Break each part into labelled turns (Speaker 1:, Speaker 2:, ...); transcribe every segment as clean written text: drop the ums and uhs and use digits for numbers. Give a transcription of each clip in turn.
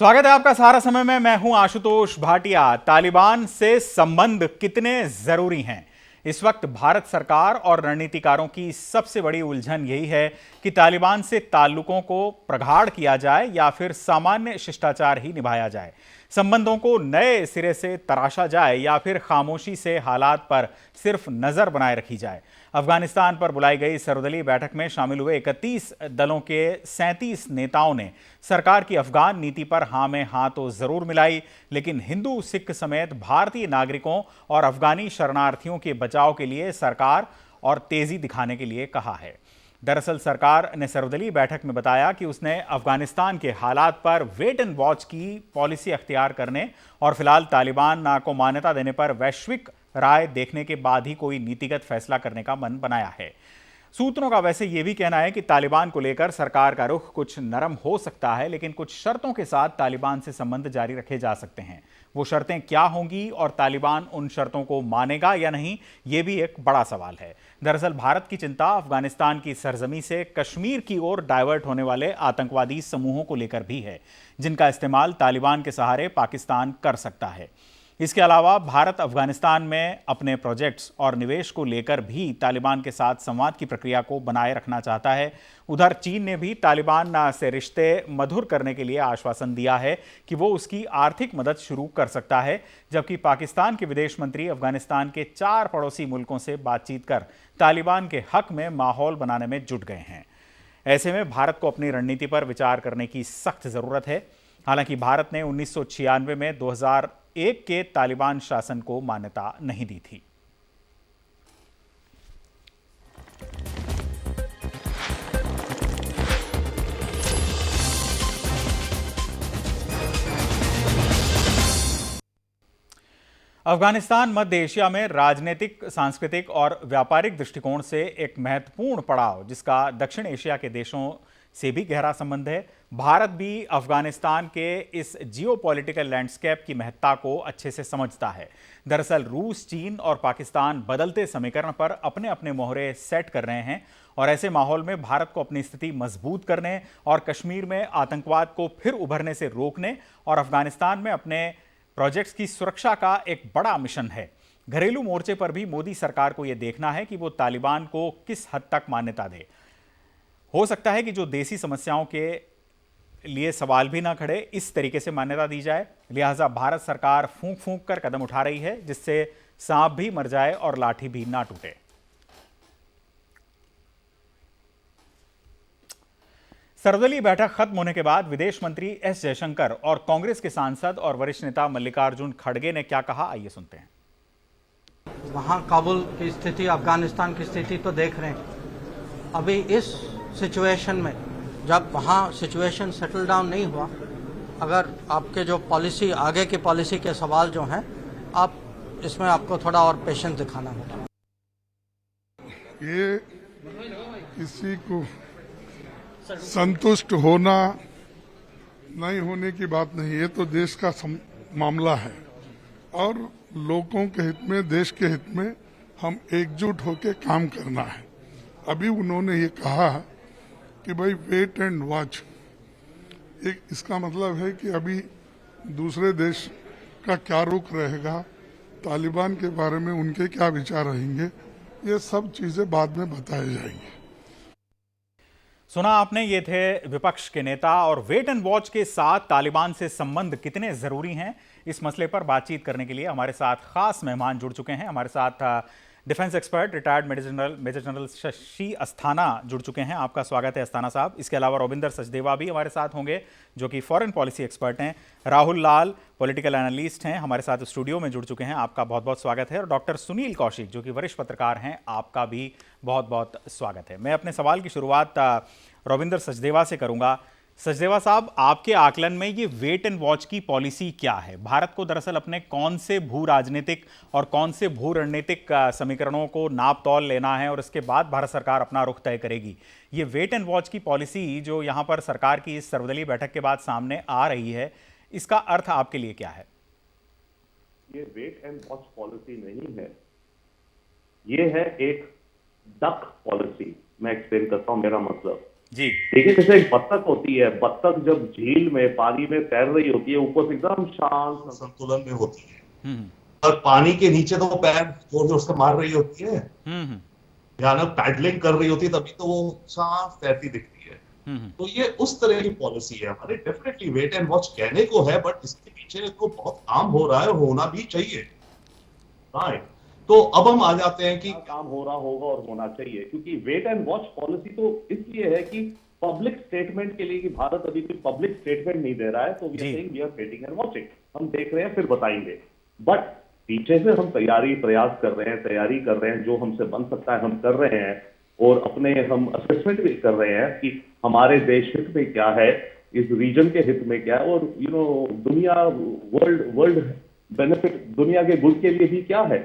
Speaker 1: स्वागत है आपका सहारा समय में। मैं हूं आशुतोष भाटिया। तालिबान से संबंध कितने जरूरी हैं? इस वक्त भारत सरकार और रणनीतिकारों की सबसे बड़ी उलझन यही है कि तालिबान से ताल्लुकों को प्रगाढ़ किया जाए या फिर सामान्य शिष्टाचार ही निभाया जाए। संबंधों को नए सिरे से तराशा जाए या फिर खामोशी से हालात पर सिर्फ नजर बनाए रखी जाए। अफगानिस्तान पर बुलाई गई सर्वदलीय बैठक में शामिल हुए 31 दलों के 37 नेताओं ने सरकार की अफगान नीति पर हाँ में हाँ तो जरूर मिलाई, लेकिन हिंदू सिख समेत भारतीय नागरिकों और अफगानी शरणार्थियों के बचाव के लिए सरकार और तेजी दिखाने के लिए कहा है। दरअसल सरकार ने सर्वदलीय बैठक में बताया कि उसने अफगानिस्तान के हालात पर वेट एंड वॉच की पॉलिसी अख्तियार करने और फिलहाल तालिबान को मान्यता देने पर वैश्विक राय देखने के बाद ही कोई नीतिगत फैसला करने का मन बनाया है। सूत्रों का वैसे यह भी कहना है कि तालिबान को लेकर सरकार का रुख कुछ नरम हो सकता है, लेकिन कुछ शर्तों के साथ तालिबान से संबंध जारी रखे जा सकते हैं। वो शर्तें क्या होंगी और तालिबान उन शर्तों को मानेगा या नहीं, ये भी एक बड़ा सवाल है। दरअसल भारत की चिंता अफगानिस्तान की सरजमी से कश्मीर की ओर डाइवर्ट होने वाले आतंकवादी समूहों को लेकर भी है, जिनका इस्तेमाल तालिबान के सहारे पाकिस्तान कर सकता है। इसके अलावा भारत अफगानिस्तान में अपने प्रोजेक्ट्स और निवेश को लेकर भी तालिबान के साथ संवाद की प्रक्रिया को बनाए रखना चाहता है। उधर चीन ने भी तालिबान से रिश्ते मधुर करने के लिए आश्वासन दिया है कि वो उसकी आर्थिक मदद शुरू कर सकता है, जबकि पाकिस्तान के विदेश मंत्री अफगानिस्तान के 4 पड़ोसी मुल्कों से बातचीत कर तालिबान के हक में माहौल बनाने में जुट गए हैं। ऐसे में भारत को अपनी रणनीति पर विचार करने की सख्त जरूरत है। हालांकि भारत ने 1996 में 2001 के तालिबान शासन को मान्यता नहीं दी थी। अफगानिस्तान मध्य एशिया में राजनीतिक, सांस्कृतिक और व्यापारिक दृष्टिकोण से एक महत्वपूर्ण पड़ाव, जिसका दक्षिण एशिया के देशों से भी गहरा संबंध है। भारत भी अफगानिस्तान के इस जियोपॉलिटिकल लैंडस्केप की महत्ता को अच्छे से समझता है। दरअसल रूस, चीन और पाकिस्तान बदलते समीकरण पर अपने अपने मोहरे सेट कर रहे हैं और ऐसे माहौल में भारत को अपनी स्थिति मजबूत करने और कश्मीर में आतंकवाद को फिर उभरने से रोकने और अफगानिस्तान में अपने प्रोजेक्ट्स की सुरक्षा का एक बड़ा मिशन है। घरेलू मोर्चे पर भी मोदी सरकार को यह देखना है कि वो तालिबान को किस हद तक मान्यता दे। हो सकता है कि जो देसी समस्याओं के लिए सवाल भी ना खड़े, इस तरीके से मान्यता दी जाए। लिहाजा भारत सरकार फूंक फूंक कर कदम उठा रही है, जिससे सांप भी मर जाए और लाठी भी ना टूटे। सर्वदलीय बैठक खत्म होने के बाद विदेश मंत्री एस जयशंकर और कांग्रेस के सांसद और वरिष्ठ नेता मल्लिकार्जुन खड़गे ने क्या कहा, आइए सुनते हैं।
Speaker 2: वहां काबुल की स्थिति, अफगानिस्तान की स्थिति तो देख रहे हैं। अभी इस सिचुएशन में जब वहाँ सिचुएशन सेटल डाउन नहीं हुआ, अगर आपके जो पॉलिसी, आगे की पॉलिसी के सवाल जो हैं, आप इसमें आपको थोड़ा और पेशेंस दिखाना होगा।
Speaker 3: ये किसी को संतुष्ट होना नहीं होने की बात नहीं, ये तो देश का मामला है और लोगों के हित में, देश के हित में हम एकजुट होकर काम करना है। अभी उन्होंने ये कहा कि भाई वेट एंड वॉच, एक इसका मतलब है कि अभी दूसरे देश का क्या रुख रहेगा, तालिबान के बारे में उनके क्या विचार रहेंगे, ये सब चीजें बाद में बताए जाएंगी।
Speaker 1: सुना आपने, ये थे विपक्ष के नेता। और वेट एंड वॉच के साथ तालिबान से संबंध कितने जरूरी हैं, इस मसले पर बातचीत करने के लिए हमारे साथ खास मेहमान जुड़ चुके हैं। हमारे साथ defence expert retired major general Shashi Asthana जुड़ चुके हैं। आपका स्वागत है अस्थाना साहब। इसके अलावा रविंदर सचदेवा भी हमारे साथ होंगे, जो कि फॉरेन पॉलिसी एक्सपर्ट हैं। राहुल लाल पॉलिटिकल एनालिस्ट हैं, हमारे साथ स्टूडियो में जुड़ चुके हैं। आपका बहुत बहुत स्वागत है। और डॉक्टर सुनील कौशिक, जो कि वरिष्ठ पत्रकार हैं, आपका भी बहुत बहुत स्वागत है। मैं अपने सवाल की शुरुआत रविंदर सचदेवा से करूंगा। सचदेवा साहब, आपके आकलन में ये वेट एंड वॉच की पॉलिसी क्या है? भारत को दरअसल अपने कौन से भू राजनीतिक और कौन से भू रणनीतिक समीकरणों को नाप तौल लेना है और इसके बाद भारत सरकार अपना रुख तय करेगी? ये वेट एंड वॉच की पॉलिसी जो यहाँ पर सरकार की इस सर्वदलीय बैठक के बाद सामने आ रही है, इसका अर्थ आपके लिए क्या है?
Speaker 4: ये वेट एंड वॉच पॉलिसी नहीं है, ये है एक डक पॉलिसी। मैं एक्सप्लेन करता हूं मेरा मतलब।
Speaker 1: जी।
Speaker 4: देखिए जैसे एक बत्तख होती है, बत्तख जब झील में पानी में तैर रही होती है, ऊपर से एकदम शांत संतुलन में होती है,
Speaker 1: हम्म
Speaker 4: और पानी के नीचे तो वो पैर जोर जोर से मार रही होती है,
Speaker 1: हम्म
Speaker 4: भयानक पैडलिंग कर रही होती है, तभी तो वो साफ तैरती दिखती है।
Speaker 1: हम्म
Speaker 4: तो ये उस तरह की पॉलिसी है हमारी। डेफिनेटली वेट एंड वॉच कहने को है, बट इसके पीछे को बहुत काम हो रहा है और होना भी चाहिए। राइट। तो अब हम आ जाते हैं कि काम हो रहा होगा और होना चाहिए, क्योंकि वेट एंड वॉच पॉलिसी तो इसलिए है कि पब्लिक स्टेटमेंट के लिए, कि भारत अभी कोई पब्लिक स्टेटमेंट नहीं दे रहा है, तो we are saying we are waiting and watching, हम देख रहे हैं फिर बताएंगे। बट पीछे से हम प्रयास कर रहे हैं, तैयारी कर रहे हैं, जो हमसे बन सकता है हम कर रहे हैं, और अपने हम असेसमेंट भी कर रहे हैं कि हमारे देश हित में क्या है, इस रीजन के हित में क्या है, और दुनिया वर्ल्ड बेनिफिट, दुनिया के गुड के लिए भी क्या है।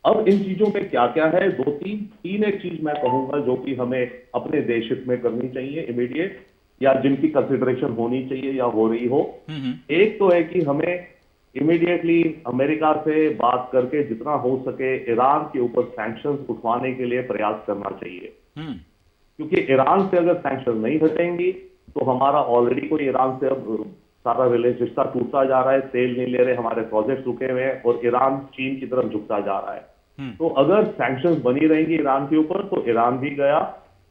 Speaker 4: अब इन चीजों में क्या क्या है, तीन एक चीज मैं कहूंगा जो कि हमें अपने देश हित में करनी चाहिए इमीडिएट, या जिनकी कंसिडरेशन होनी चाहिए या हो रही हो। एक तो है कि हमें इमीडिएटली अमेरिका से बात करके जितना हो सके ईरान के ऊपर सैंक्शंस उठवाने के लिए प्रयास करना चाहिए, क्योंकि ईरान से अगर सैंक्शन नहीं हटेंगी तो हमारा ऑलरेडी कोई ईरान से अब सारा रिश्ता टूटता जा रहा है, तेल नहीं ले रहे, हमारे प्रोजेक्ट रुके हुए हैं, और ईरान चीन की तरफ झुकता जा रहा है। तो अगर सैंक्शंस बनी रहेंगी ईरान के ऊपर, तो ईरान भी गया,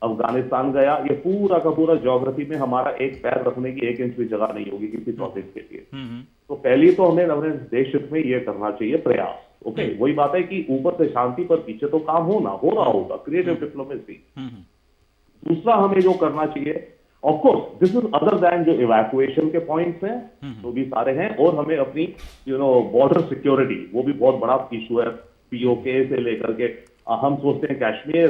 Speaker 4: अफगानिस्तान गया, ये पूरा का पूरा ज्योग्राफी में हमारा एक पैर रखने की 1 इंच भी जगह नहीं होगी किसी प्रोजेक्ट के लिए। तो पहली तो हमें अपने देश हित में ये करना चाहिए प्रयास। ओके, वही बात है कि ऊपर से शांति पर पीछे तो काम हो रहा होगा, क्रिएटिव डिप्लोमेसी। दूसरा हमें जो करना चाहिए, of course this is other than जो इवैक्यूएशन के पॉइंट्स हैं, जो भी सारे हैं, और हमें अपनी बॉर्डर सिक्योरिटी, वो भी बहुत बड़ा इशू है, पीओके से लेकर के हम सोचते हैं कश्मीर,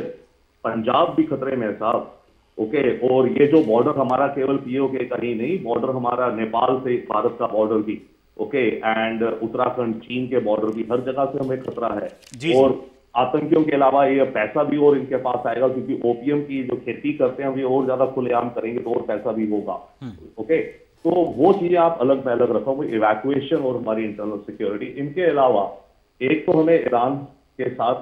Speaker 4: पंजाब भी खतरे में है साहब। ओके, और ये जो बॉर्डर हमारा केवल पीओके का ही नहीं, बॉर्डर हमारा नेपाल से भारत का बॉर्डर भी, ओके, एंड उत्तराखंड चीन के बॉर्डर भी, हर जगह से हमें खतरा है। और आतंकियों के अलावा ये पैसा भी और इनके पास आएगा, क्योंकि ओपीएम की जो खेती करते हैं हम ये और ज्यादा खुलेआम करेंगे तो और पैसा भी होगा। ओके, तो वो चीजें आप अलग में अलग रखो, इवैक्यूएशन और हमारी इंटरनल सिक्योरिटी। इनके अलावा एक तो हमें ईरान के साथ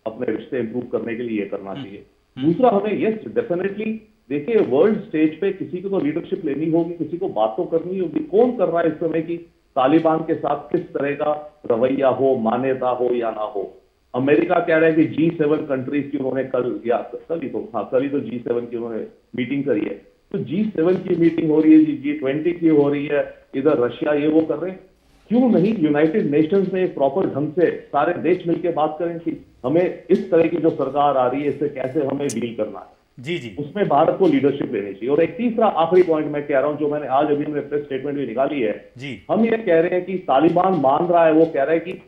Speaker 4: अपने रिश्ते इंप्रूव करने के लिए ये करना चाहिए। दूसरा हमें यस डेफिनेटली, देखिए वर्ल्ड स्टेज पे किसी को तो लीडरशिप लेनी होगी, किसी को बात तो करनी होगी। कौन कर रहा है इस समय की तालिबान के साथ किस तरह का रवैया हो, मान्यता हो या ना हो। अमेरिका कह रहा है कि G7 कंट्रीज की उन्होंने कल ही तो G7 की उन्होंने मीटिंग करी है। तो G7 की मीटिंग हो रही है, G20 की हो रही है, इधर रशिया ये वो कर रहे हैं। क्यों नहीं यूनाइटेड नेशंस में एक प्रॉपर ढंग से सारे देश मिलकर बात करें कि हमें इस तरह की जो सरकार आ रही है इससे कैसे हमें डील करना है। जी, उसमें भारत को लीडरशिप लेनी चाहिए। और एक तीसरा आखिरी पॉइंट मैं कह रहा हूं, जो मैंने आज अभी हमने प्रेस स्टेटमेंट भी निकाली है, हम ये कह रहे हैं कि तालिबान मान रहा है, वो कह रहा है कि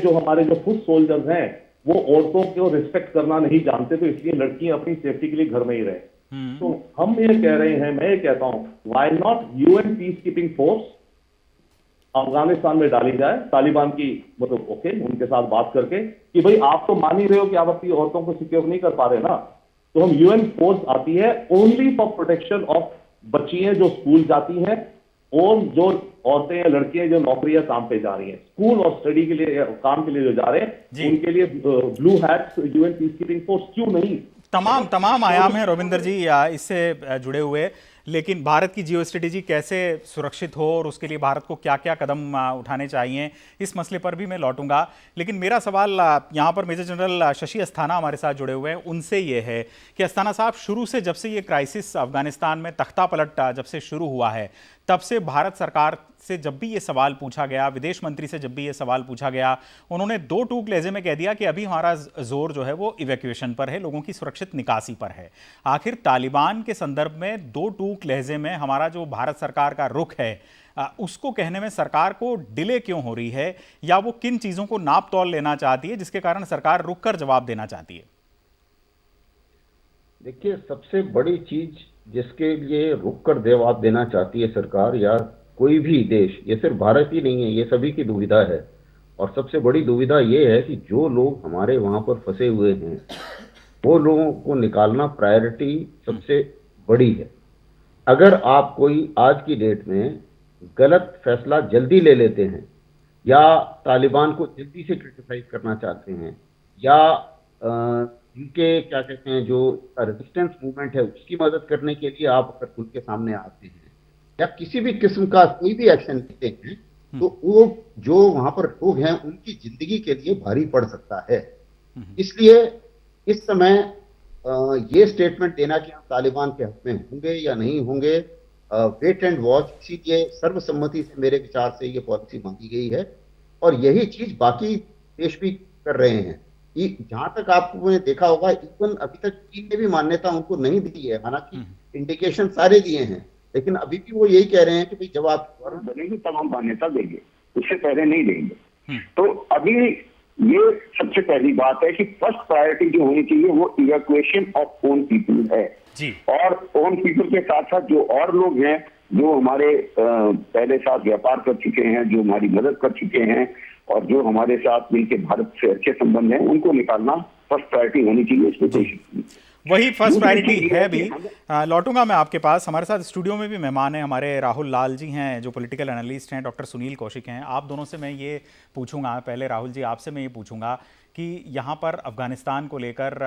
Speaker 4: हमारे जो फुट सोल्जर्स हैं वो औरतों को रिस्पेक्ट करना नहीं जानते, तो इसलिए लड़कियां अपनी सेफ्टी के लिए घर में ही रहे। तो हम ये कह रहे हैं, मैं ये कहता हूं, why not UN peace keeping force Afghanistan में डाली जाए, तालिबान की मतलब ओके उनके साथ बात करके कि भाई आप तो मान ही रहे हो कि आप अपनी औरतों को सिक्योर नहीं कर पा रहे ना, तो हम यूएन फोर्स आती है ओनली फॉर प्रोटेक्शन ऑफ बच्चियां जो स्कूल जाती हैं, और जो औरतें या लड़कियां जो नौकरी या काम पे जा रही हैं, स्कूल और स्टडी के लिए काम के लिए जो जा रहे हैं, उनके लिए blue hats UN peace keeping force क्यों नहीं।
Speaker 1: तमाम आयाम हैं रविंदर जी इससे जुड़े हुए, लेकिन भारत की जियो स्ट्रेटेजी कैसे सुरक्षित हो और उसके लिए भारत को क्या क्या कदम उठाने चाहिए, इस मसले पर भी मैं लौटूंगा। लेकिन मेरा सवाल यहाँ पर मेजर जनरल शशि अस्थाना हमारे साथ जुड़े हुए हैं, उनसे ये है कि अस्थाना साहब, शुरू से जब से ये क्राइसिस अफगानिस्तान में तख्ता पलट जब से शुरू हुआ है, तब से भारत सरकार से जब भी ये सवाल पूछा गया, विदेश मंत्री से जब भी ये सवाल पूछा गया, उन्होंने दो टूक लहजे में कह दिया कि अभी हमारा जोर जो है वो इवैक्यूएशन पर है, लोगों की सुरक्षित निकासी पर है। आखिर तालिबान के संदर्भ में दो टूक लहजे में हमारा जो भारत सरकार का रुख है, उसको कहने में सरकार को डिले क्यों हो रही है, या वो किन चीजों को नाप तौल लेना चाहती है जिसके कारण सरकार रुक कर जवाब देना चाहती है?
Speaker 5: देखिए, सबसे बड़ी चीज जिसके लिए रुक कर जवाब देना चाहती है सरकार या कोई भी देश, ये सिर्फ भारत ही नहीं है, ये सभी की दुविधा है। और सबसे बड़ी दुविधा ये है कि जो लोग हमारे वहां पर फंसे हुए हैं वो लोगों को निकालना प्रायोरिटी सबसे बड़ी है। अगर आप कोई आज की डेट में गलत फैसला जल्दी ले लेते हैं, या तालिबान को जल्दी से क्रिटिसाइज करना चाहते हैं, या इनके क्या कहते हैं जो रेजिस्टेंस मूवमेंट है उसकी मदद करने के लिए आप अगर खुल के सामने आते हैं या किसी भी किस्म का कोई भी एक्शन लेते हैं तो वो जो वहां पर लोग हैं उनकी जिंदगी के लिए भारी पड़ सकता है। इसलिए इस समय ये स्टेटमेंट देना कि हम तालिबान के हक में होंगे या नहीं होंगे, वेट एंड वॉच, इसीलिए सर्वसम्मति से मेरे विचार से ये पॉलिसी मांगी गई है और यही चीज बाकी देश भी कर रहे हैं। जहां तक आपने देखा होगा इवन अभी तक चीन ने भी मान्यता उनको नहीं दी है, हालांकि इंडिकेशन सारे दिए हैं, लेकिन अभी भी वो यही कह रहे हैं कि भाई जब आप गवर्नमेंट बनेगी तब हम मान्यता देंगे, उससे पहले नहीं देंगे। तो अभी ये सबसे पहली बात है कि फर्स्ट प्रायोरिटी जो होनी चाहिए वो इवैक्यूएशन ऑफ ओन पीपल है
Speaker 1: जी।
Speaker 5: और ओन पीपल के साथ साथ जो और लोग हैं जो हमारे पहले साथ व्यापार कर चुके हैं, जो हमारी मदद कर चुके हैं और जो हमारे साथ मिलकर भारत से अच्छे संबंध हैं, उनको निकालना फर्स्ट प्रायोरिटी होनी चाहिए। इसमें कोई
Speaker 1: वही फर्स्ट प्रायोरिटी है भी। लौटूंगा मैं आपके पास। हमारे साथ स्टूडियो में भी मेहमान हैं, हमारे राहुल लाल जी हैं जो पॉलिटिकल एनालिस्ट हैं, डॉक्टर सुनील कौशिक हैं। आप दोनों से मैं ये पूछूंगा, पहले राहुल जी आपसे मैं ये पूछूंगा कि यहाँ पर अफगानिस्तान को लेकर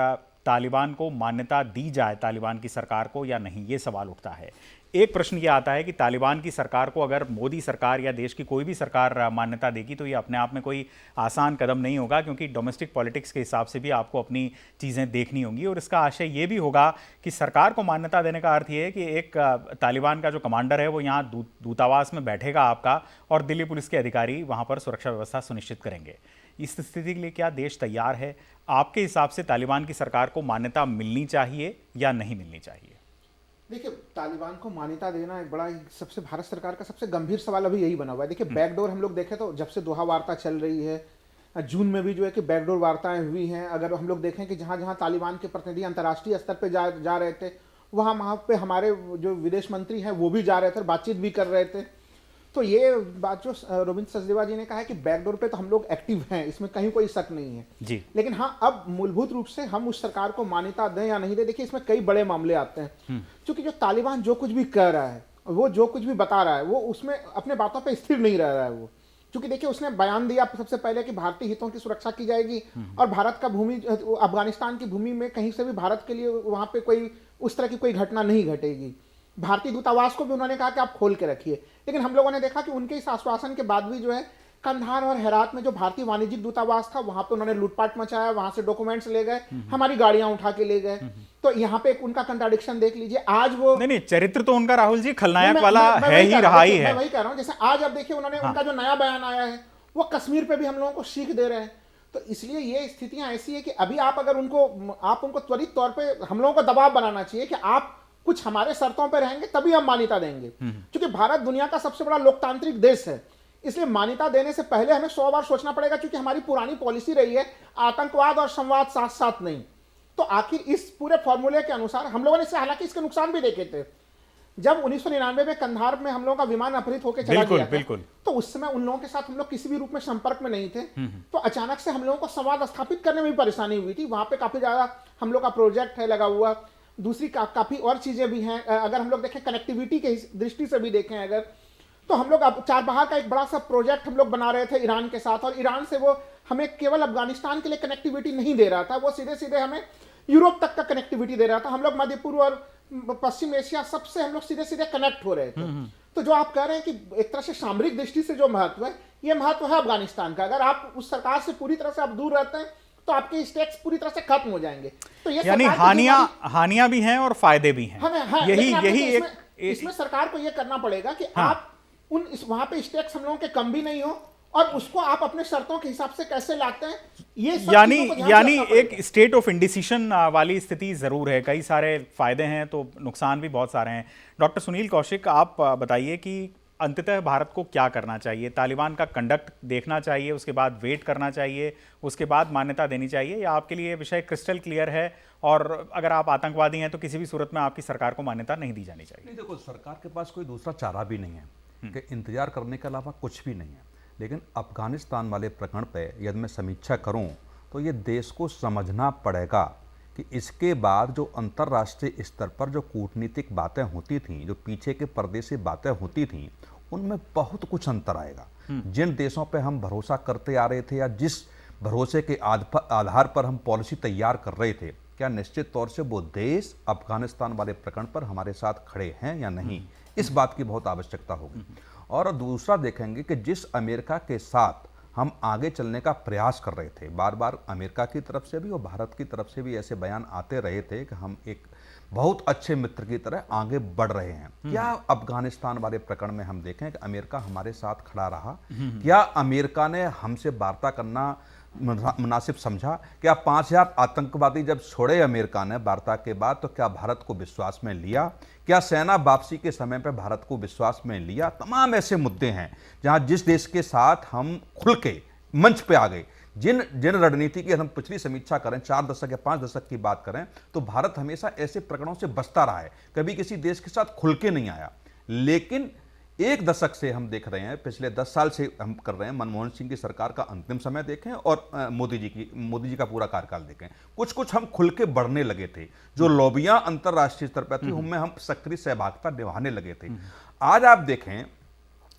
Speaker 1: तालिबान को मान्यता दी जाए, तालिबान की सरकार को, या नहीं, ये सवाल उठता है। एक प्रश्न ये आता है कि तालिबान की सरकार को अगर मोदी सरकार या देश की कोई भी सरकार मान्यता देगी तो ये अपने आप में कोई आसान कदम नहीं होगा, क्योंकि डोमेस्टिक पॉलिटिक्स के हिसाब से भी आपको अपनी चीज़ें देखनी होंगी और इसका आशय ये भी होगा कि सरकार को मान्यता देने का अर्थ ये है कि एक तालिबान का जो कमांडर है वो यहाँ दूतावास में बैठेगा आपका और दिल्ली पुलिस के अधिकारी वहाँ पर सुरक्षा व्यवस्था सुनिश्चित करेंगे। इस स्थिति के लिए क्या देश तैयार है? आपके हिसाब से तालिबान की सरकार को मान्यता मिलनी चाहिए या नहीं मिलनी चाहिए?
Speaker 6: देखिए, तालिबान को मान्यता देना एक बड़ा सबसे भारत सरकार का सबसे गंभीर सवाल अभी यही बना हुआ है। देखिए, बैकडोर हम लोग देखें तो जब से दोहा वार्ता चल रही है, जून में भी जो है कि बैकडोर वार्ताएं हुई हैं। अगर हम लोग देखें कि जहां जहां तालिबान के प्रतिनिधि अंतर्राष्ट्रीय स्तर पे जा रहे थे, वहां पे हमारे जो विदेश मंत्री हैं वो भी जा रहे थे, बातचीत भी कर रहे थे। तो ये बात जो रविंद्र सचदेवा जी ने कहा है कि बैकडोर पे तो हम लोग एक्टिव हैं, इसमें कहीं कोई शक नहीं है
Speaker 1: जी।
Speaker 6: लेकिन हाँ, अब मूलभूत रूप से हम उस सरकार को मान्यता दें या नहीं दें, देखिए इसमें कई बड़े मामले आते हैं। क्योंकि जो तालिबान जो कुछ भी कह रहा है, वो जो कुछ भी बता रहा है, वो उसमें अपने बातों पे स्थिर नहीं रह रहा है वो। क्योंकि देखिए, उसने बयान दिया सबसे पहले कि भारतीय हितों की सुरक्षा की जाएगी और भारत का भूमि, अफगानिस्तान की भूमि में कहीं से भी भारत के लिए वहां पे कोई उस तरह की कोई घटना नहीं घटेगी। भारतीय दूतावास को भी उन्होंने कहा कि आप खोल के रखिए। लेकिन हम लोगों ने देखा कि उनके इस आश्वासन के बाद भी जो है कंधार और हेरात में जो भारतीय वाणिज्यिक दूतावास था वहां पे उन्होंने लूटपाट मचाया, वहां से डॉक्यूमेंट्स ले गए, हमारी गाड़ियां उठा के ले गए। तो यहाँ पे उनका कंट्राडिक्शन देख लीजिए। आज वो
Speaker 1: नहीं, चरित्र तो उनका राहुल जी खलनायक वाला है ही रहा ही है।
Speaker 6: मैं वही कह रहा हूँ, जैसे आज अब देखिए उन्होंने उनका जो नया बयान आया है वो कश्मीर पे भी हम लोगों को सीख दे रहे हैं। तो इसलिए ये स्थितियां ऐसी है कि अभी आप अगर उनको त्वरित तौर पर हम लोगों को दबाव बनाना चाहिए कि आप कुछ हमारे शर्तों पर रहेंगे तभी हम मान्यता देंगे। क्योंकि भारत दुनिया का सबसे बड़ा लोकतांत्रिक देश है, इसलिए मान्यता देने से पहले हमें 100 बार सोचना पड़ेगा। क्योंकि हमारी पुरानी पॉलिसी रही है आतंकवाद और संवाद साथ साथ नहीं। तो आखिर इस पूरे फॉर्मूले के अनुसार हम लोगों ने हालांकि इसके नुकसान भी देखे थे। जब 1999 में कंधार में हम लोगों का विमान अपहृत होकर चला गया था, तो उस समय उन लोगों के साथ हम लोग किसी भी रूप में संपर्क में नहीं थे। तो अचानक से हम लोगों को संवाद स्थापित करने में भी परेशानी हुई थी। वहां पे काफी ज्यादा हम लोग का प्रोजेक्ट है लगा हुआ, दूसरी काफी और चीजें भी हैं। अगर हम लोग देखें कनेक्टिविटी के दृष्टि से भी देखें अगर, तो हम लोग अब चारबहार का एक बड़ा सा प्रोजेक्ट हम लोग बना रहे थे ईरान के साथ, और ईरान से वो हमें केवल अफगानिस्तान के लिए कनेक्टिविटी नहीं दे रहा था, वो सीधे सीधे हमें यूरोप तक का कनेक्टिविटी दे रहा था। हम लोग मध्य पूर्व और पश्चिम एशिया सबसे हम लोग सीधे सीधे कनेक्ट हो रहे थे। तो जो आप कह रहे हैं कि एक तरह से सामरिक दृष्टि से जो महत्व है, ये महत्व है अफगानिस्तान का। अगर आप उस सरकार से पूरी तरह से आप दूर रहते हैं तो आपके स्टेक्स पूरी तरह से खत्म हो जाएंगे। तो ये
Speaker 1: यानी हानियां भी हैं और फायदे भी हैं। यही
Speaker 6: इसमें सरकार को यह करना पड़ेगा कि आप वहां पे स्टेक्स हम लोगों के कम भी नहीं हो और उसको आप अपने शर्तों के हिसाब से कैसे लाते हैं, ये
Speaker 1: यानी एक स्टेट ऑफ इंडिसिशन वाली स्थिति जरूर है। कई सारे फायदे हैं तो नुकसान भी बहुत सारे हैं। डॉक्टर सुनील कौशिक, आप बताइए कि अंततः भारत को क्या करना चाहिए? तालिबान का कंडक्ट देखना चाहिए, उसके बाद वेट करना चाहिए, उसके बाद मान्यता देनी चाहिए, या आपके लिए विषय क्रिस्टल क्लियर है और अगर आप आतंकवादी हैं तो किसी भी सूरत में आपकी सरकार को मान्यता नहीं दी जानी चाहिए?
Speaker 7: नहीं, देखो, सरकार के पास कोई दूसरा चारा भी नहीं है कि इंतजार करने के अलावा कुछ भी नहीं है। लेकिन अफगानिस्तान वाले प्रकरण पे यदि मैं समीक्षा करूं तो ये देश को समझना पड़ेगा कि इसके बाद जो अंतर्राष्ट्रीय स्तर पर जो कूटनीतिक बातें होती थीं, जो पीछे के पर्दे से बातें होती थीं, उनमें बहुत कुछ अंतर आएगा। जिन देशों पे हम भरोसा करते आ रहे थे या जिस भरोसे के आधार पर हम पॉलिसी तैयार कर रहे थे, क्या निश्चित तौर से वो देश अफगानिस्तान वाले प्रकरण पर हमारे साथ खड़े हैं या नहीं, इस बात की बहुत आवश्यकता होगी। और दूसरा देखेंगे कि जिस अमेरिका के साथ हम आगे चलने का प्रयास कर रहे थे, बार बार अमेरिका की तरफ से भी और भारत की तरफ से भी ऐसे बयान आते रहे थे कि हम एक बहुत अच्छे मित्र की तरह आगे बढ़ रहे हैं, क्या अफगानिस्तान वाले प्रकरण में हम देखें कि अमेरिका हमारे साथ खड़ा रहा? क्या अमेरिका ने हमसे वार्ता करना मुनासिब समझा? क्या 5000 आतंकवादी जब छोड़े अमेरिका ने वार्ता के बाद, तो क्या भारत को विश्वास में लिया? क्या सेना वापसी के समय पर भारत को विश्वास में लिया? तमाम ऐसे मुद्दे हैं जहां जिस देश के साथ हम खुल के मंच पे आ गए, जिन रणनीति की हम पिछली समीक्षा करें, 4 दशक या 5 दशक की बात करें, तो भारत हमेशा ऐसे प्रकरणों से बचता रहा है, कभी किसी देश के साथ खुल के नहीं आया। लेकिन 1 दशक से हम देख रहे हैं, पिछले 10 साल से हम कर रहे हैं, मनमोहन सिंह की सरकार का अंतिम समय देखें और मोदी जी का पूरा कार्यकाल देखें, कुछ हम खुल के बढ़ने लगे थे। जो लॉबियां अंतर्राष्ट्रीय स्तर पर थी, उनमें हम सक्रिय सहभागिता निभाने लगे थे। आज आप देखें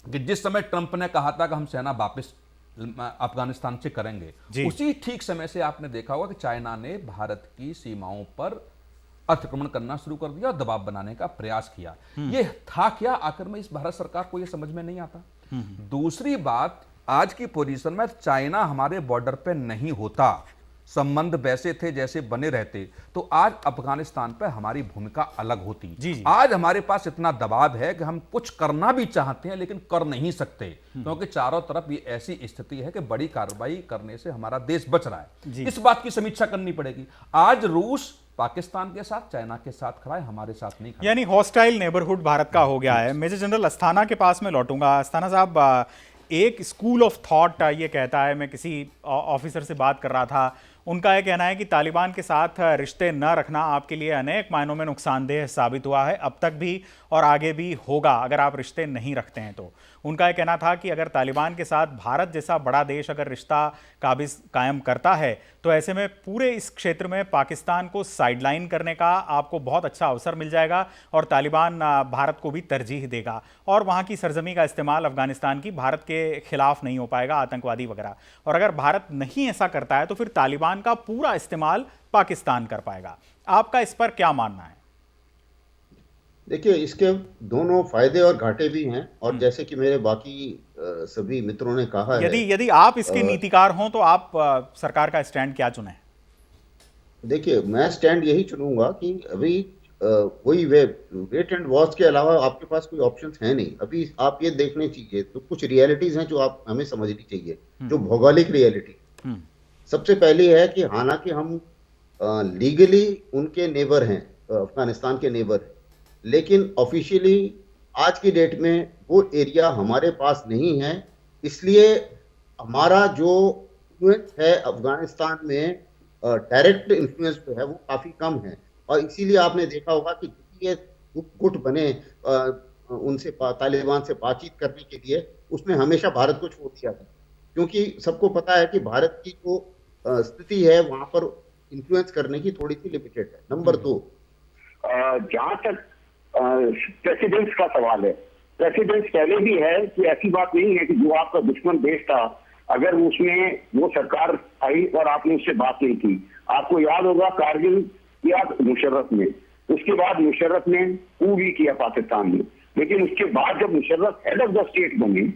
Speaker 7: कि जिस समय ट्रंप ने कहा था कि हम सेना वापस अफगानिस्तान से करेंगे, उसी ठीक समय से आपने देखा होगा कि चाइना ने भारत की सीमाओं पर अतिक्रमण करना शुरू कर दिया और दबाव बनाने का प्रयास किया। ये था क्या आखिर में, इस भारत सरकार को ये समझ में नहीं आता। दूसरी बात, आज की पोजीशन में चाइना हमारे बॉर्डर पे नहीं होता, संबंध वैसे थे जैसे बने रहते, तो आज अफगानिस्तान पे हमारी भूमिका अलग होती। आज हमारे पास इतना दबाव है कि हम कुछ करना भी चाहते हैं लेकिन कर नहीं सकते, क्योंकि चारों तरफ ये ऐसी स्थिति है कि बड़ी कार्रवाई करने से हमारा देश बच रहा है। इस बात की समीक्षा करनी पड़ेगी। आज रूस पाकिस्तान के साथ, चाइना के साथ खड़ा है, हमारे साथ नहीं खड़ा।
Speaker 1: यानी हॉस्टाइल नेबरहुड भारत का हो गया है। मेजर जनरल अस्थाना के पास में लौटूंगा। अस्थाना साहब, एक स्कूल ऑफ थॉट ये कहता है, मैं किसी ऑफिसर से बात कर रहा था, उनका यह कहना है कि तालिबान के साथ रिश्ते न रखना आपके लिए अनेक मायनों में नुकसानदेह साबित हुआ है, अब तक भी और आगे भी होगा अगर आप रिश्ते नहीं रखते हैं तो। उनका यह कहना था कि अगर तालिबान के साथ भारत जैसा बड़ा देश अगर रिश्ता कायम करता है, तो ऐसे में पूरे इस क्षेत्र में पाकिस्तान को साइडलाइन करने का आपको बहुत अच्छा अवसर मिल जाएगा और तालिबान भारत को भी तरजीह देगा और वहाँ की सरजमी का इस्तेमाल अफगानिस्तान की भारत के खिलाफ नहीं हो पाएगा, आतंकवादी वगैरह। और अगर भारत नहीं ऐसा करता है तो फिर तालिबान का पूरा इस्तेमाल पाकिस्तान कर पाएगा। आपका इस पर क्या मानना है?
Speaker 5: देखिए, इसके दोनों फायदे और घाटे भी हैं, और जैसे कि मेरे बाकी सभी मित्रों ने कहा है,
Speaker 1: यदि आप इसके नीतिकार हों तो आप सरकार का स्टैंड क्या चुनें?
Speaker 5: देखिए, मैं स्टैंड यही चुनूंगा कि अभी कोई वेट एंड वॉच के अलावा आपके पास कोई ऑप्शंस है नहीं। अभी आप ये देखने चाहिए, तो कुछ रियलिटीज हैं जो आप हमें समझनी चाहिए, जो भौगोलिक रियलिटी। सबसे पहली है कि हालांकि हम लीगली उनके नेबर हैं, अफगानिस्तान के नेबर हैं, लेकिन ऑफिशियली आज की डेट में वो एरिया हमारे पास नहीं है। इसलिए हमारा जो इन्फ्लुएंस है अफगानिस्तान में, डायरेक्ट इन्फ्लुएंस जो है वो काफ़ी कम है। और इसीलिए आपने देखा होगा कि ये गुट बने उनसे तालिबान से बातचीत करने के लिए, उसमें हमेशा भारत को छोड़ दिया था, क्योंकि सबको पता है कि भारत की जो स्थिति है वहाँ पर इन्फ्लुएंस करने की थोड़ी सी लिमिटेड है। नंबर 2,
Speaker 8: जहाँ तक प्रेसिडेंट्स का सवाल है, प्रेसिडेंट्स पहले भी है कि ऐसी बात नहीं है कि जो आपका दुश्मन देश था, अगर उसमें वो सरकार आई और आपने उससे बात नहीं की। आपको याद होगा कारगिल किया मुशर्रफ ने, उसके बाद मुशर्रफ ने कू भी किया पाकिस्तान में, लेकिन उसके बाद जब Musharraf head of the state बने,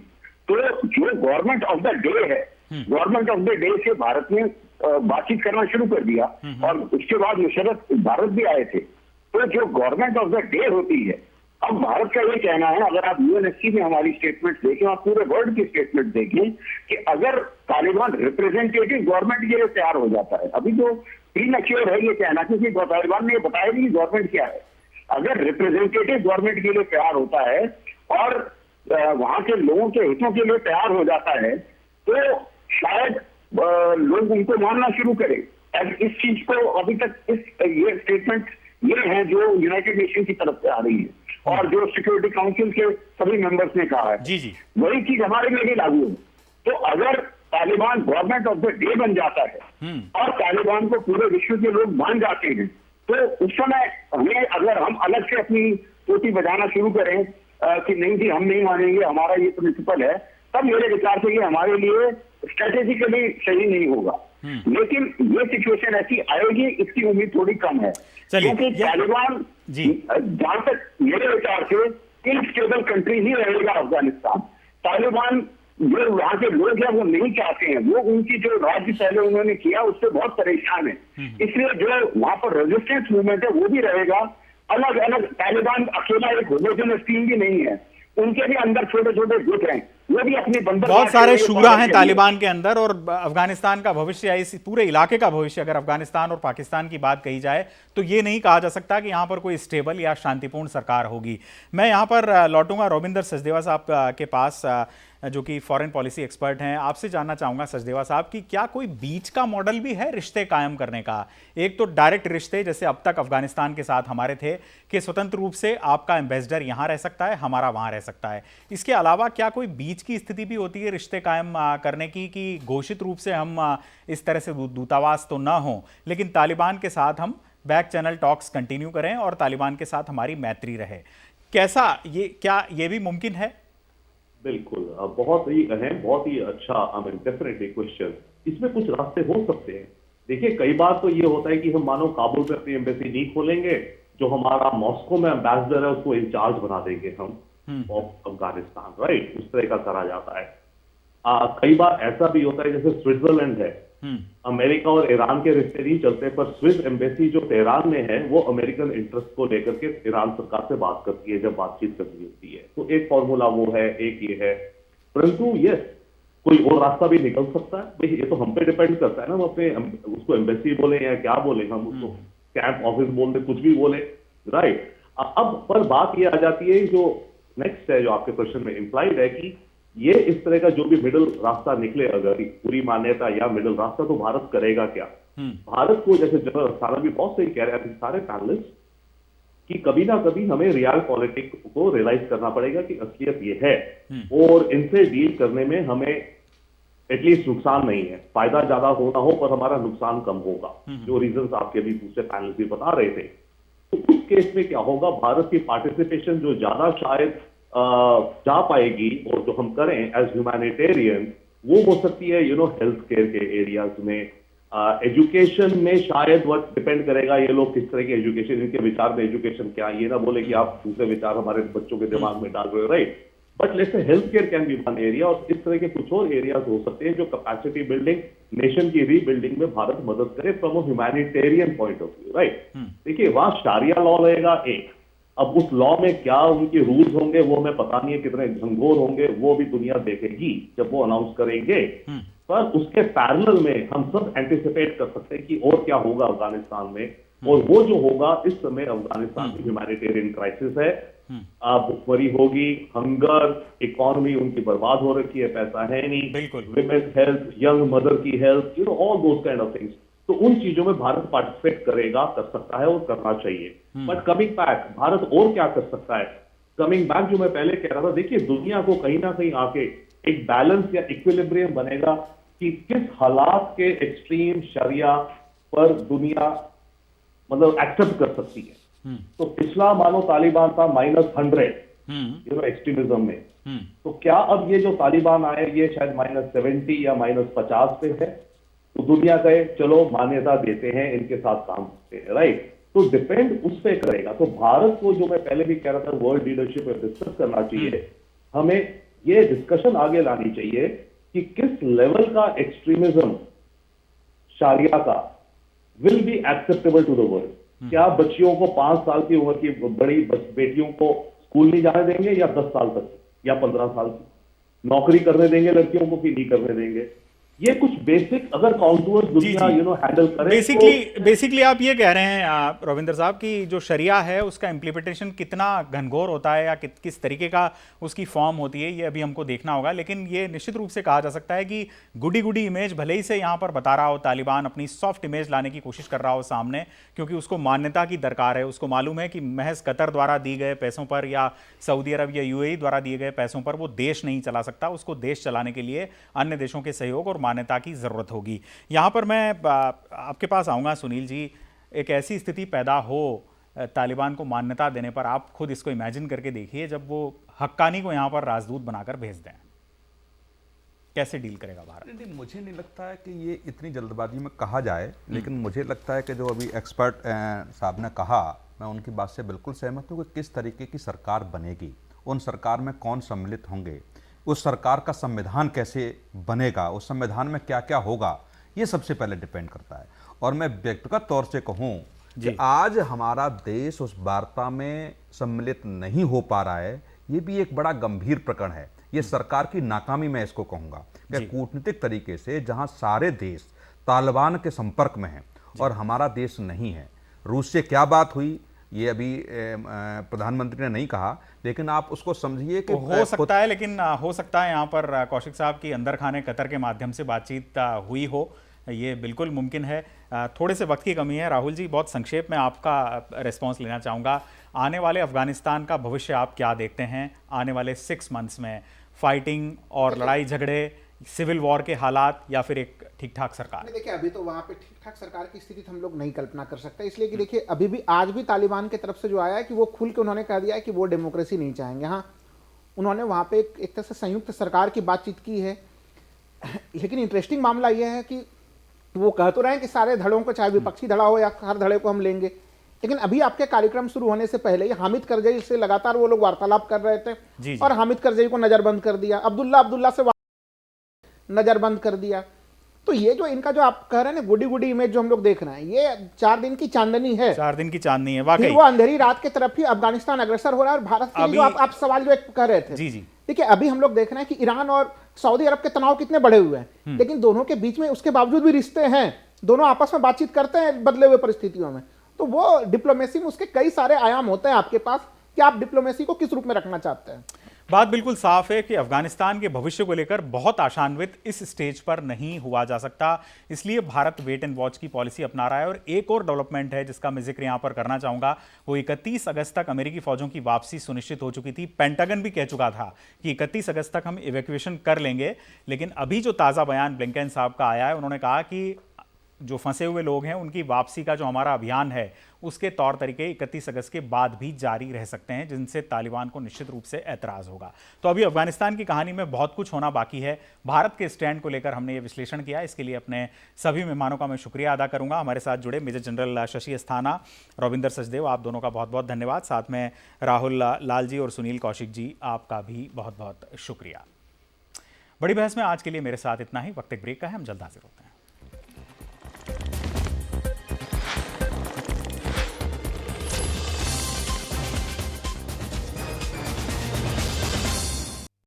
Speaker 8: तो जो गवर्नमेंट ऑफ द डे है, गवर्नमेंट ऑफ द डे से भारत ने बातचीत करना शुरू कर दिया, और उसके बाद मुशर्रफ भारत भी आए थे। तो जो गवर्नमेंट ऑफ द डे होती है, अब भारत का ये कहना है, अगर आप यूएनएससी में हमारी स्टेटमेंट देखें और पूरे वर्ल्ड की स्टेटमेंट देखें, कि अगर तालिबान रिप्रेजेंटेटिव गवर्नमेंट के लिए तैयार हो जाता है, अभी तो प्रीमैच्योर है ये कहना, क्योंकि तालिबान ने बताया नहीं गवर्नमेंट क्या है। अगर रिप्रेजेंटेटिव गवर्नमेंट के लिए तैयार होता है और वहां के लोगों के हितों के लिए तैयार हो जाता है, तो शायद लोग उनको मानना शुरू करें। इस चीज को अभी तक ये स्टेटमेंट ये है जो यूनाइटेड नेशन की तरफ से आ रही है और जो सिक्योरिटी काउंसिल के सभी मेंबर्स ने कहा है, वही चीज हमारे लिए भी लागू है। तो अगर Taliban government of the day बन जाता है और तालिबान को पूरे विश्व के लोग मान जाते हैं, तो उस समय हमें, अगर हम अलग से अपनी टोटी बजाना शुरू करें कि नहीं जी हम नहीं मानेंगे, हमारा ये प्रिंसिपल है, तब मेरे विचार से ये हमारे लिए स्ट्रेटेजिकली सही नहीं होगा। लेकिन ये सिचुएशन ऐसी आएगी, इसकी उम्मीद थोड़ी कम है,
Speaker 1: चलिए,
Speaker 8: क्योंकि तालिबान
Speaker 1: जी।
Speaker 8: जहां तक मेरे विचार से इनस्टेबल कंट्री ही रहेगा अफगानिस्तान। तालिबान जो वहां के लोग हैं वो नहीं चाहते हैं, वो उनकी जो राज्य पहले उन्होंने किया उससे बहुत परेशान है, इसलिए जो वहां पर रेजिस्टेंस मूवमेंट है वो भी रहेगा। अलग अलग तालिबान अकेला एक होमोजेनस टीम भी नहीं है, उनके भी अंदर छोटे छोटे गुट हैं, वो भी अपनी बंदर
Speaker 1: बहुत सारे शूरा हैं तालिबान के अंदर, और अफगानिस्तान का भविष्य या इस पूरे इलाके का भविष्य, अगर अफगानिस्तान और पाकिस्तान की बात कही जाए तो ये नहीं कहा जा सकता कि यहाँ पर कोई स्टेबल या शांतिपूर्ण सरकार होगी। मैं यहाँ पर लौटूंगा रविंदर सचदेवा साहब के पास, जो कि फॉरेन पॉलिसी एक्सपर्ट हैं। आपसे जानना चाहूंगा सचदेवा साहब कि क्या कोई बीच का मॉडल भी है रिश्ते कायम करने का? एक तो डायरेक्ट रिश्ते जैसे अब तक अफगानिस्तान के साथ हमारे थे कि स्वतंत्र रूप से आपका एम्बेसडर यहाँ रह सकता है, हमारा वहाँ रह सकता है। इसके अलावा क्या कोई बीच की स्थिति भी होती है रिश्ते कायम करने की, कि घोषित रूप से हम इस तरह से दूतावास तो ना हो, लेकिन तालिबान के साथ हम बैक चैनल टॉक्स कंटिन्यू करें और तालिबान के साथ हमारी मैत्री रहे? कैसा क्या ये भी मुमकिन है?
Speaker 4: बिल्कुल, बहुत ही अहम, बहुत ही अच्छा, डेफिनेटली क्वेश्चन। इसमें कुछ रास्ते हो सकते हैं। देखिए, कई बार तो ये होता है कि हम मानो काबुल में अपनी एम्बेसी नहीं खोलेंगे, जो हमारा मॉस्को में एम्बेसडर है उसको इंचार्ज बना देंगे हम ऑफ अफगानिस्तान, राइट? उस तरह का करा जाता है। कई बार ऐसा भी होता है, जैसे स्विट्जरलैंड है, अमेरिका और ईरान के रिश्ते नहीं चलते, पर स्विस एम्बेसी जो तेहरान में है वो अमेरिकन इंटरेस्ट को लेकर के ईरान सरकार से बात करती है जब बातचीत करनी होती है। तो एक फॉर्मूला वो है, एक ये है। परंतु यस, कोई और रास्ता भी निकल सकता है। भाई, ये तो हम पे डिपेंड करता है ना, हम अपने उसको एम्बेसी बोले या क्या बोले, हम उसको कैंप ऑफिस बोल दे, कुछ भी बोले, राइट? अब पर बात ये आ जाती है, जो नेक्स्ट है, जो आपके क्वेश्चन में इम्प्लाइड है, कि ये इस तरह का जो भी मिडिल रास्ता निकले, अगर पूरी मान्यता या मिडिल रास्ता, तो भारत करेगा क्या? भारत को, जैसे जनरल अस्थाना भी बहुत सही कह रहे हैं सारे पैनलिस्ट, कि कभी ना कभी हमें रियल पॉलिटिक्स को रियलाइज करना पड़ेगा कि असलियत ये है, और इनसे डील करने में हमें एटलीस्ट नुकसान नहीं है। फायदा ज्यादा होना हो पर हमारा नुकसान कम होगा, जो रीजन आपके भी दूसरे पैनलिस्ट भी बता रहे थे। तो उस केस में क्या होगा, भारत की पार्टिसिपेशन जो ज्यादा शायद जा पाएगी, और जो हम करें एज ह्यूमैनिटेरियन, वो हो सकती है हेल्थ केयर के एरियाज में, एजुकेशन में शायद वो डिपेंड करेगा ये लोग किस तरह की एजुकेशन, इनके विचार में एजुकेशन क्या, ये ना बोले कि आप दूसरे विचार हमारे बच्चों के दिमाग में डाल रहे हो, right? But let's say health care can be one area, और इस तरह के कुछ और एरियाज हो सकते हैं जो कैपेसिटी बिल्डिंग, नेशन की रीबिल्डिंग में भारत मदद करे from a humanitarian point of view, right? देखिए, वहां शारिया लॉ रहेगा एक। अब उस लॉ में क्या उनके रूल्स होंगे वो हमें पता नहीं है, कितने घंघोर होंगे वो भी दुनिया देखेगी जब वो अनाउंस करेंगे। पर उसके पैरेलल में हम सब एंटिसिपेट कर सकते हैं कि और क्या होगा अफगानिस्तान में, और वो जो होगा, इस समय अफगानिस्तान की ह्यूमैनिटेरियन क्राइसिस है, भुखमरी होगी, हंगर, इकोनॉमी उनकी बर्बाद हो रखी है, पैसा है नहीं, विमेन हेल्थ, यंग मदर की health, all those kind of things. तो उन चीजों में भारत पार्टिसिपेट करेगा, कर सकता है और करना चाहिए। बट कमिंग बैक, भारत और क्या कर सकता है? कमिंग बैक, जो मैं पहले कह रहा था, देखिए, दुनिया को कहीं ना कहीं आके एक बैलेंस या इक्विलिब्रियम बनेगा कि किस हालात के एक्सट्रीम शरिया पर दुनिया मतलब एक्सेप्ट कर सकती है। तो पिछला मानो तालिबान था -100 एक्सट्रीमिज्म में, तो क्या अब ये जो तालिबान आए ये शायद -70 या -50 पे है? तो दुनिया कहे चलो मान्यता देते हैं, इनके साथ काम करते हैं, राइट? तो डिपेंड उस पर करेगा। तो भारत को, जो मैं पहले भी कह रहा था, वर्ल्ड लीडरशिप में डिस्कस करना चाहिए, हमें ये डिस्कशन आगे लानी चाहिए कि किस लेवल का एक्सट्रीमिज्म शारिया का will be acceptable to the world. क्या बच्चियों को 5 साल की उम्र की बड़ी बेटियों को स्कूल नहीं जाने देंगे, या 10 साल तक, या 15 साल की नौकरी करने देंगे लड़कियों को, कि नहीं करने देंगे? ये कुछ बेसिक अगर काउंटर्स दुनिया हैंडल करे।
Speaker 1: बेसिकली आप ये कह रहे हैं रविंदर साहब कि जो शरिया है उसका इम्प्लीमेंटेशन कितना घनघोर होता है या किस तरीके का उसकी फॉर्म होती है, ये अभी हमको देखना होगा। लेकिन ये निश्चित रूप से कहा जा सकता है कि गुडी इमेज भले ही से यहाँ पर बता रहा हो, तालिबान अपनी सॉफ्ट इमेज लाने की कोशिश कर रहा हो सामने, क्योंकि उसको मान्यता की दरकार है। उसको मालूम है कि महज कतर द्वारा दी गए पैसों पर या सऊदी अरब या यूएई द्वारा दिए गए पैसों पर वो देश नहीं चला सकता। उसको देश चलाने के लिए अन्य देशों के सहयोग और मान्यता की ज़रूरत होगी। यहाँ पर मैं आपके पास आऊँगा सुनील जी। एक ऐसी स्थिति पैदा हो तालिबान को मान्यता देने पर, आप खुद इसको इमेजिन करके देखिए जब वो हक्कानी को यहाँ पर राजदूत बनाकर भेज दें। कैसे डील करेगा भारत?
Speaker 7: नहीं, मुझे नहीं लगता है कि ये इतनी जल्दबाजी में कहा जाए, लेकिन मुझे लगता है कि जो अभी एक्सपर्ट साहब ने कहा, मैं उनकी बात से बिल्कुल सहमत हूँ कि किस तरीके की सरकार बनेगी, उन सरकार में कौन सम्मिलित होंगे, उस सरकार का संविधान कैसे बनेगा, उस संविधान में क्या क्या होगा, ये सबसे पहले डिपेंड करता है। और मैं व्यक्तिगत तौर से कहूँ कि आज हमारा देश उस वार्ता में सम्मिलित नहीं हो पा रहा है, ये भी एक बड़ा गंभीर प्रकरण है। ये सरकार की नाकामी मैं इसको कहूँगा कि कूटनीतिक तरीके से जहाँ सारे देश तालिबान के संपर्क में हैं और हमारा देश नहीं है। रूस से क्या बात हुई ये अभी प्रधानमंत्री ने नहीं कहा, लेकिन आप उसको समझिए कि
Speaker 1: हो सकता है, लेकिन हो सकता है यहाँ पर कौशिक साहब की अंदर खाने कतर के माध्यम से बातचीत हुई हो, ये बिल्कुल मुमकिन है। थोड़े से वक्त की कमी है। राहुल जी, बहुत संक्षेप में आपका रिस्पांस लेना चाहूँगा। आने वाले अफगानिस्तान का भविष्य आप क्या देखते हैं आने वाले 6 मंथ्स में? फाइटिंग और लड़ाई झगड़े, सिविल वॉर के हालात, या फिर एक ठीक ठाक सरकार?
Speaker 6: देखिए, अभी तो वहाँ पे ठीक ठाक सरकार की स्थिति हम लोग नहीं कल्पना कर सकते, इसलिए कि देखिए अभी भी आज भी तालिबान की तरफ से जो आया है कि वो खुल के उन्होंने कह दिया है कि वो डेमोक्रेसी नहीं चाहेंगे। हाँ, उन्होंने वहाँ पे एक तरह से संयुक्त सरकार की बातचीत की है, लेकिन इंटरेस्टिंग मामला यह है कि वो कह तो रहे हैं कि सारे धड़ों को, चाहे विपक्षी धड़ा हो या हर धड़े को हम लेंगे, लेकिन अभी आपके कार्यक्रम शुरू होने से पहले ही हामिद करजई से लगातार वो लोग वार्तालाप कर रहे थे और हामिद करजई को नजरबंद कर दिया, अब्दुल्ला से नजरबंद कर दिया। तो ये जो इनका जो आप कह रहे हैं ना गुडी गुडी इमेज जो हम लोग देख रहे हैं, ये 4 दिन की चांदनी है।
Speaker 1: 4 दिन की चांदनी है वाकई।
Speaker 6: वो अंधेरी रात की तरफ ही अफगानिस्तान अग्रसर हो रहा है। और भारत के जो आप सवाल जो एक कह रहे थे,
Speaker 1: जी
Speaker 6: देखिए अभी हम लोग देख रहे हैं कि ईरान और सऊदी अरब के तनाव कितने बढ़े हुए हैं, लेकिन दोनों के बीच में उसके बावजूद भी रिश्ते हैं, दोनों आपस में बातचीत करते हैं बदले हुए परिस्थितियों में। तो वो डिप्लोमेसी में उसके कई सारे आयाम होते हैं आपके पास कि आप डिप्लोमेसी को किस रूप में रखना चाहते हैं।
Speaker 1: बात बिल्कुल साफ है कि अफगानिस्तान के भविष्य को लेकर बहुत आशान्वित इस स्टेज पर नहीं हुआ जा सकता, इसलिए भारत वेट एंड वॉच की पॉलिसी अपना रहा है। और एक और डेवलपमेंट है जिसका मैं जिक्र यहां पर करना चाहूंगा, वो 31 अगस्त तक अमेरिकी फौजों की वापसी सुनिश्चित हो चुकी थी। पेंटागन भी कह चुका था कि 31 अगस्त तक हम इवैक्यूएशन कर लेंगे, लेकिन अभी जो ताज़ा बयान ब्लिंकन साहब का आया है, उन्होंने कहा कि जो फंसे हुए लोग हैं उनकी वापसी का जो हमारा अभियान है उसके तौर तरीके 31 अगस्त के बाद भी जारी रह सकते हैं, जिनसे तालिबान को निश्चित रूप से ऐतराज होगा। तो अभी अफगानिस्तान की कहानी में बहुत कुछ होना बाकी है। भारत के स्टैंड को लेकर हमने ये विश्लेषण किया, इसके लिए अपने सभी मेहमानों का मैं शुक्रिया अदा करूंगा। हमारे साथ जुड़े मेजर जनरल शशि अस्थाना, रविंदर सचदेव, आप दोनों का बहुत बहुत धन्यवाद। साथ में राहुल लाल जी और सुनील कौशिक जी, आपका भी बहुत बहुत शुक्रिया। बड़ी बहस में आज के लिए मेरे साथ इतना ही। वक्त एक ब्रेक का है, हम जल्द हाजिर होते हैं।